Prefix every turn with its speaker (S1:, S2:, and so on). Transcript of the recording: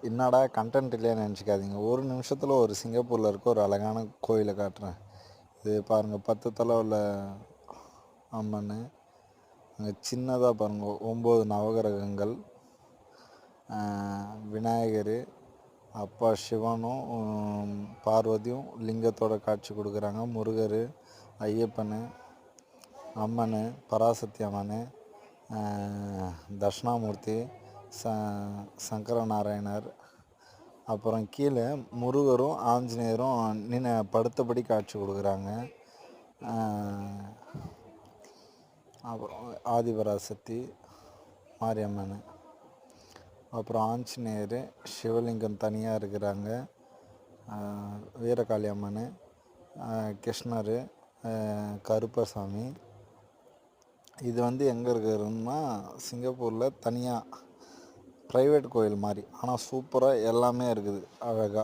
S1: என்னடா கண்டென்ட் இல்லையான்னு நினச்சிக்காதீங்க. ஒரு நிமிஷத்தில் ஒரு சிங்கப்பூரில் இருக்க ஒரு அழகான கோயிலை காட்டுறேன். இது பாருங்கள், 10 தலை உள்ள அம்மன். அங்கே சின்னதாக பாருங்கள் 9 நவகிரகங்கள், விநாயகர், அப்பா சிவனும் பார்வதியும் லிங்கத்தோட காட்சி கொடுக்குறாங்க. முருகர், ஐயப்பன், அம்மன், பராசக்தி அம்மன், தட்சிணாமூர்த்தி, சங்கர நாராயணர், அப்புறம் கீழே முருகரும் ஆஞ்சநேயரும் படுத்தபடி காட்சி கொடுக்குறாங்க. அப்புறம் ஆதிபராசக்தி, மாரியம்மன், அப்புறம் ஆஞ்சநேயர், சிவலிங்கம் தனியாக இருக்கிறாங்க, வீரகாளி அம்மன், கிருஷ்ணர், கருப்பசாமி. இது எங்கே இருக்குதுன்னா சிங்கப்பூரில் தனியாக ப்ரைவேட் கோயில் மாதிரி, ஆனால் சூப்பராக எல்லாமே இருக்குது அழகாக.